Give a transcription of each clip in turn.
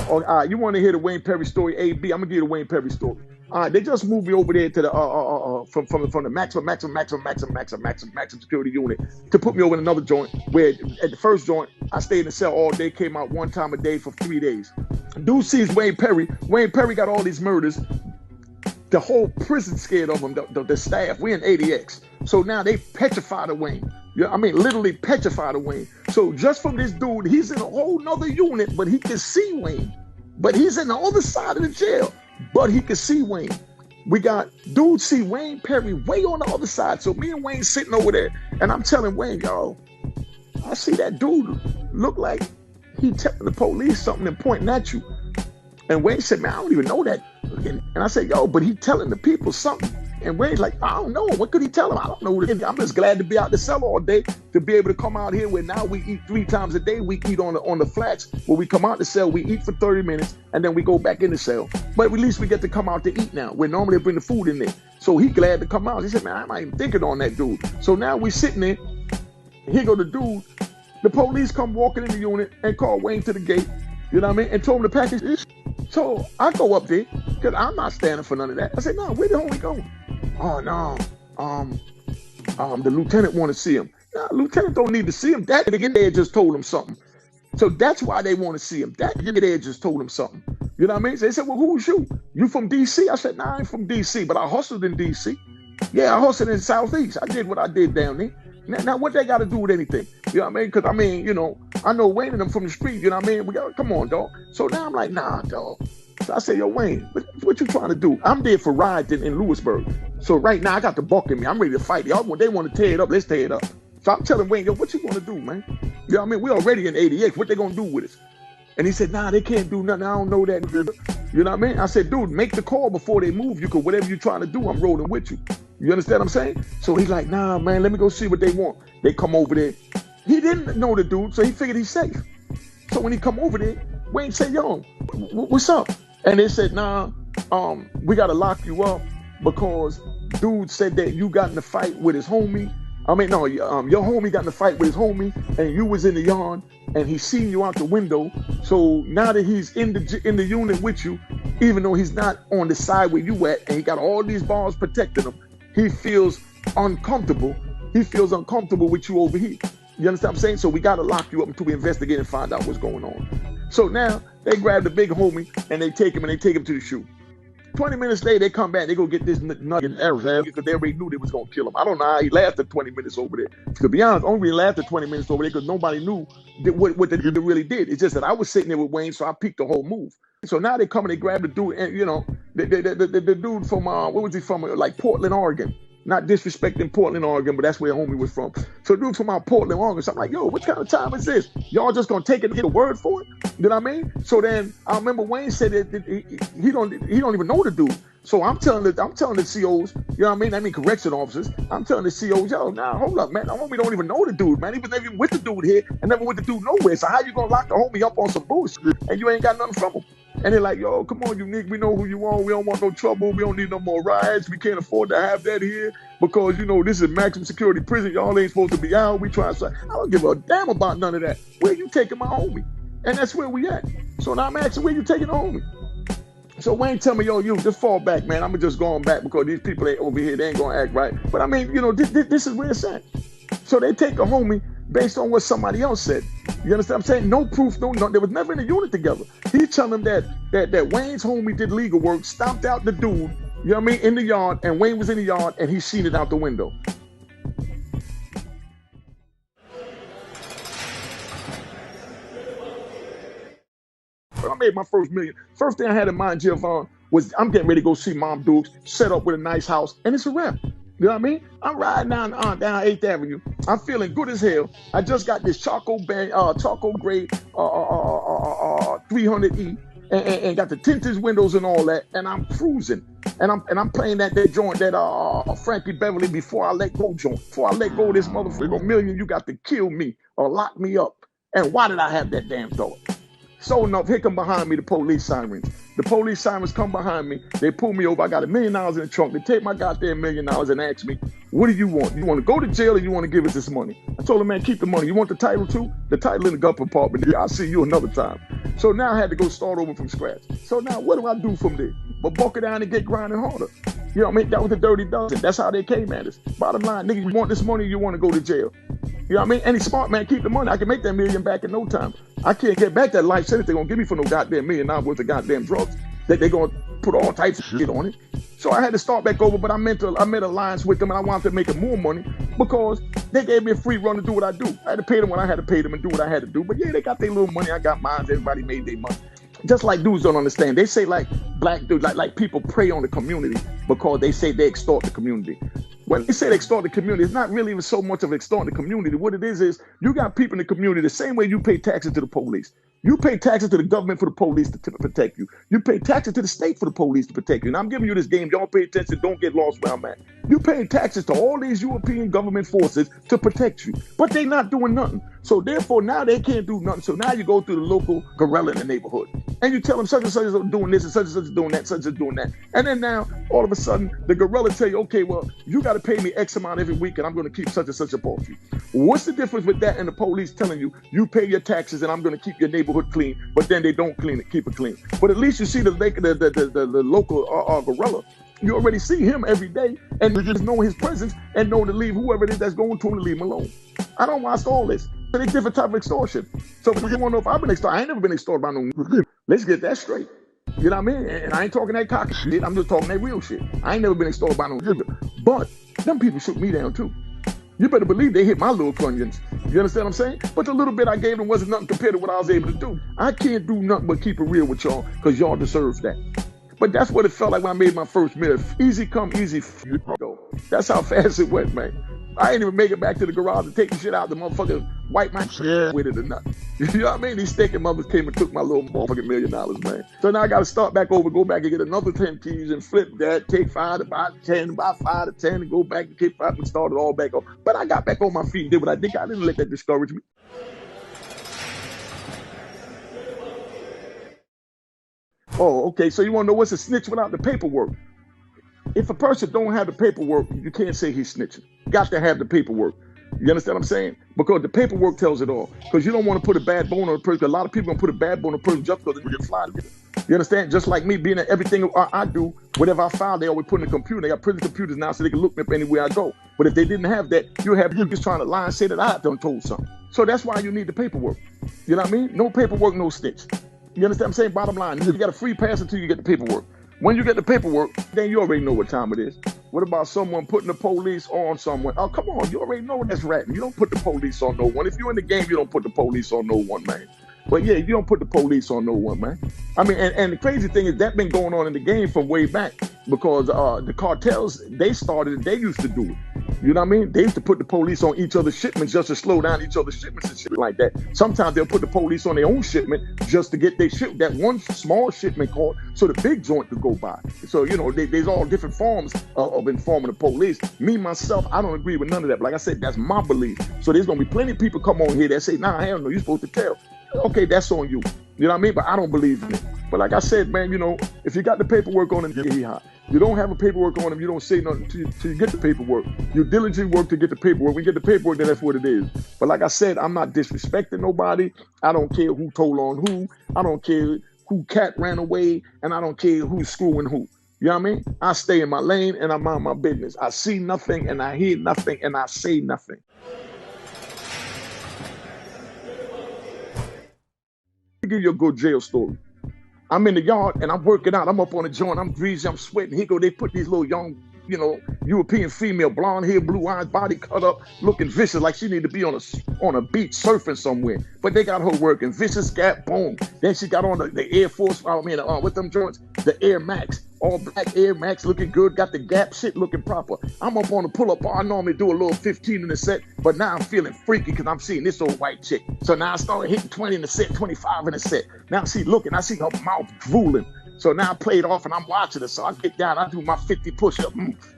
All right, you want to hear the Wayne Perry story? A, B. I'm gonna give you the Wayne Perry story. All right, they just moved me over there to the from the maximum security unit to put me over in another joint. Where at the first joint, I stayed in the cell all day, came out one time a day for 3 days. Dude sees Wayne Perry. Wayne Perry got all these murders. The whole prison scared of him. The staff. We in ADX, so now they petrified of Wayne. Yeah, I mean, literally petrified of Wayne. So just from this dude, he's in a whole nother unit, but he can see Wayne. But he's in the other side of the jail, but he can see Wayne. We got dudes see Wayne Perry way on the other side. So me and Wayne sitting over there, and I'm telling Wayne, yo, I see that dude look like he telling the police something and pointing at you. And Wayne said, man, I don't even know that. And I said, yo, but he telling the people something. And Wayne's like, I don't know. What could he tell him? I don't know. I'm just glad to be out the cell all day, to be able to come out here where now we eat 3 times a day. We eat on the flats where we come out the cell, we eat for 30 minutes, and then we go back in the cell. But at least we get to come out to eat now, where normally they bring the food in there. So he glad to come out. He said, man, I'm not even thinking on that dude. So now we sitting there. Here go the dude. The police come walking in the unit and call Wayne to the gate. You know what I mean? And told him to pack his shit. So I go up there, because I'm not standing for none of that. I said, no, where the homie going? Oh, no, the lieutenant want to see him. Nah, lieutenant don't need to see him. That nigga there just told him something. So that's why they want to see him. That nigga there just told him something. You know what I mean? So they said, well, who's you? You from D.C.? I said, nah, I ain't from D.C., but I hustled in D.C. Yeah, I hustled in Southeast. I did what I did down there. Now what they got to do with anything? You know what I mean? Because, I mean, you know, I know Wayne and them from the street. You know what I mean? Come on, dog. So now I'm like, nah, dog. So I say, yo, Wayne, what you trying to do? I'm there for riots in Lewisburg. So right now I got the buck in me. I'm ready to fight. Y'all, they want to tear it up. Let's tear it up. So I'm telling Wayne, yo, what you want to do, man? You know what I mean? We already in ADX. What they going to do with us? And he said, nah, they can't do nothing. I don't know that. You know what I mean? I said, dude, make the call before they move you, because whatever you're trying to do, I'm rolling with you. You understand what I'm saying? So he's like, nah, man, let me go see what they want. They come over there. He didn't know the dude, so he figured he's safe. So when he come over there, Wayne said, yo, what's up? And they said, nah, we got to lock you up because dude said that you got in a fight with his homie. I mean, no, your homie got in a fight with his homie, and you was in the yard, and he seen you out the window. So now that he's in the unit with you, even though he's not on the side where you at, and he got all these bars protecting him, he feels uncomfortable. He feels uncomfortable with you over here. You understand what I'm saying? So we got to lock you up until we investigate and find out what's going on. So now they grab the big homie and they take him to the shoe. 20 minutes later, they come back. They go get this nugget arrow because they already knew they was going to kill him. I don't know how he lasted 20 minutes over there. To be honest, only lasted 20 minutes over there because nobody knew what they really did. It's just that I was sitting there with Wayne, so I peeked the whole move. So now they come and they grab the dude, and you know, the dude from what was he from? Like Portland, Oregon. Not disrespecting Portland, Oregon, but that's where homie was from. So dude from out Portland, Oregon. So I'm like, yo, what kind of time is this? Y'all just gonna take it and get a word for it? You know what I mean? So then I remember Wayne said that he don't even know the dude. So I'm telling the COs, you know what I mean? I mean correction officers. I'm telling the COs, yo, nah, hold up, man. The homie don't even know the dude, man. He was never even with the dude here and never with the dude nowhere. So how you gonna lock the homie up on some bullshit and you ain't got nothing from him? And they're like, yo, come on, Unique. We know who you are. We don't want no trouble. We don't need no more riots. We can't afford to have that here because, you know, this is maximum security prison. Y'all ain't supposed to be out. We try to say, I don't give a damn about none of that. Where you taking my homie? And that's where we at. So now I'm asking, where you taking the homie? So Wayne tell me, yo, you just fall back, man. I'm just going back because these people ain't over here. They ain't going to act right. But I mean, you know, this is where it's at. So they take a homie based on what somebody else said. You understand what I'm saying? No proof, no, they was never in a unit together. He's telling them that Wayne's homie did legal work, stomped out the dude, you know what I mean, in the yard, and Wayne was in the yard, and he seen it out the window. I made my first million. First thing I had in mind, Giovanni, was I'm getting ready to go see Mom Dukes, set up with a nice house, and it's a wrap. You know what I mean? I'm riding down 8th Avenue. I'm feeling good as hell. I just got this charcoal gray 300E and got the tinted windows and all that, and I'm cruising. And I'm playing that joint that Frankie Beverly Before I Let Go joint. Before I let go of this motherfucker, million, you got to kill me or lock me up. And why did I have that damn thought? So enough, here come behind me the police sirens. The police sirens come behind me. They pull me over. I got $1 million in the trunk. They take my goddamn $1 million and ask me, what do you want? You want to go to jail or you want to give us this money? I told them, man, keep the money. You want the title too? The title in the gun compartment. I'll see you another time. So now I had to go start over from scratch. So now what do I do from there? But buckle down and get grinding harder. You know what I mean? That was the dirty dozen. That's how they came at us. Bottom line, nigga, you want this money, you want to go to jail. You know what I mean? Any smart man, keep the money. I can make that million back in no time. I can't get back that life sentence they're going to give me for no goddamn $1 million worth of goddamn drugs. That they're going to put all types of shit on it. So I had to start back over, but I made alliance with them, and I wanted to make more money because they gave me a free run to do what I do. I had to pay them when I had to pay them and do what I had to do. But yeah, they got their little money. I got mine. Everybody made their money. Just like dudes don't understand. They say like black dudes, like people prey on the community because they say they extort the community. When they say they extort the community, it's not really even so much of extorting the community. What it is you got people in the community the same way you pay taxes to the police. You pay taxes to the government for the police to protect you. You pay taxes to the state for the police to protect you. And I'm giving you this game. Y'all pay attention. Don't get lost where I'm at. You pay taxes to all these European government forces to protect you. But they're not doing nothing. So therefore, now they can't do nothing. So now you go through the local guerrilla in the neighborhood. And you tell them such and such is doing this and such is doing that, such is doing that. And then now, all of a sudden, the guerrilla tell you, okay, well, you got to pay me X amount every week and I'm going to keep such and such up off you. What's the difference with that and the police telling you, you pay your taxes and I'm going to keep your neighborhood clean, but then they don't clean it, keep it clean. But at least you see the local guerrilla. You already see him every day and you just know his presence and know to leave whoever it is that's going to him to leave him alone. I don't watch all this. But it's different type of extortion. So if you want to know if I've been extorted, I ain't never been extorted by no. Let's get that straight. You know what I mean? And I ain't talking that cocky shit. I'm just talking that real shit. I ain't never been extorted by no. But them people shook me down too. You better believe they hit my little funyuns. You understand what I'm saying? But the little bit I gave them wasn't nothing compared to what I was able to do. I can't do nothing but keep it real with y'all because y'all deserve that. But that's what it felt like when I made my first million. Easy come, easy go. That's how fast it went, man. I ain't even make it back to the garage to take the shit out. The motherfucker wipe my shit with it or nothing. You know what I mean? These stinking mothers came and took my little motherfucking $1 million, man. So now I got to start back over, go back and get another 10 keys and flip that, take 5 to buy 10, buy 5 to 10 and go back and keep 5 and start it all back up. But I got back on my feet and did what I did. I didn't let that discourage me. Oh, okay. So you want to know what's a snitch without the paperwork? If a person don't have the paperwork, you can't say he's snitching. You got to have the paperwork. You understand what I'm saying? Because the paperwork tells it all. Because you don't want to put a bad bone on a person. A lot of people going to put a bad bone on a person just because they get fly together. You understand? Just like me being at everything I do, whatever I file, they always put in the computer. They got prison computers now so they can look me up anywhere I go. But if they didn't have that, you have you just trying to lie and say that I done told something. So that's why you need the paperwork. You know what I mean? No paperwork, no snitch. You understand what I'm saying? Bottom line, you got a free pass until you get the paperwork. When you get the paperwork, then you already know what time it is. What about someone putting the police on someone? Oh, come on, you already know that's ratting. You don't put the police on no one. If you're in the game, you don't put the police on no one, man. But yeah, you don't put the police on no one, man. I mean, and the crazy thing is that been going on in the game from way back because the cartels, they started it, they used to do it. You know what I mean? They used to put the police on each other's shipments just to slow down each other's shipments and shit like that. Sometimes they'll put the police on their own shipment just to get their ship, that one small shipment caught so the big joint could go by. So, you know, there's all different forms of informing the police. Me, myself, I don't agree with none of that. But like I said, that's my belief. So there's going to be plenty of people come on here that say, nah, hell no, you're supposed to tell. Okay, that's on you. You know what I mean? But I don't believe in it. But like I said, man, you know, if you got the paperwork on him, he hot. You don't have a paperwork on him, you don't say nothing till you get the paperwork. You diligently work to get the paperwork. When you get the paperwork, then that's what it is. But like I said, I'm not disrespecting nobody. I don't care who told on who. I don't care who cat ran away. And I don't care who's screwing who. You know what I mean? I stay in my lane and I mind my business. I see nothing and I hear nothing and I say nothing. I'll give you a good jail story. I'm in the yard and I'm working out. I'm up on the joint. I'm greasy. I'm sweating. Here go. They put these little young, you know, European female, blonde hair, blue eyes, body cut up, looking vicious, like she need to be on a beach surfing somewhere. But they got her working. Vicious gap, boom. Then she got on the Air Force. I mean, with them joints, the Air Max. All black Air Max looking good, got the gap shit looking proper. I'm up on the pull-up bar. I normally do a little 15 in the set, but now I'm feeling freaky because I'm seeing this old white chick. So now I started hitting 20 in the set, 25 in the set. Now she looking, I see her mouth drooling. So now I played off and I'm watching her. So I get down, I do my 50 push-up.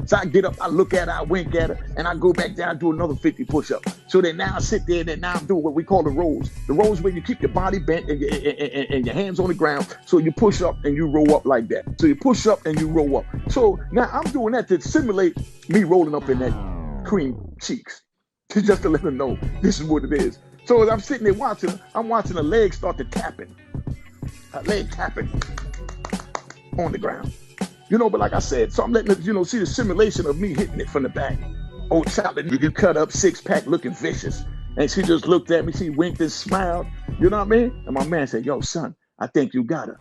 So I get up, I look at her, I wink at her, and I go back down and do another 50 push-up. So then now I sit there and then now I'm doing what we call the rolls. The rolls where you keep your body bent and your hands on the ground. So you push up and you roll up like that. So you push up and you roll up. So now I'm doing that to simulate me rolling up in that cream cheeks. Just to let her know this is what it is. So as I'm sitting there watching her, I'm watching her legs start to tapping. leg tapping on the ground. But like I said, so I'm letting it, see the simulation of me hitting it from the back. Old child, you can cut up 6-pack looking vicious. And she just looked at me, she winked and smiled. You know what I mean? And my man said, yo, son, I think you got her.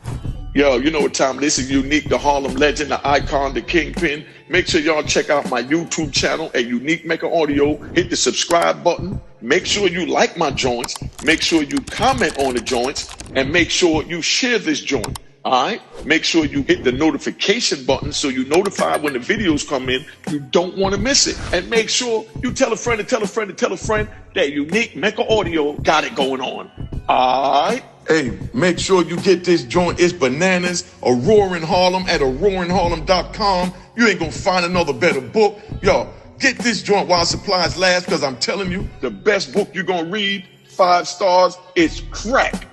Yo, you know what time this is? Unique, the Harlem legend, the icon, the kingpin. Make sure y'all check out my YouTube channel at Unique Mecca Audio. Hit the subscribe button. Make sure you like my joints. Make sure you comment on the joints. And make sure you share this joint. All right? Make sure you hit the notification button so you're notified when the videos come in. You don't want to miss it. And make sure you tell a friend and tell a friend and tell a friend that Unique Mecca Audio got it going on. All right? Hey, make sure you get this joint. It's bananas. A Roaring Harlem at aroaringharlem.com. You ain't gonna find another better book. Yo, get this joint while supplies last, because I'm telling you, the best book you're gonna read, 5 stars, it's crack.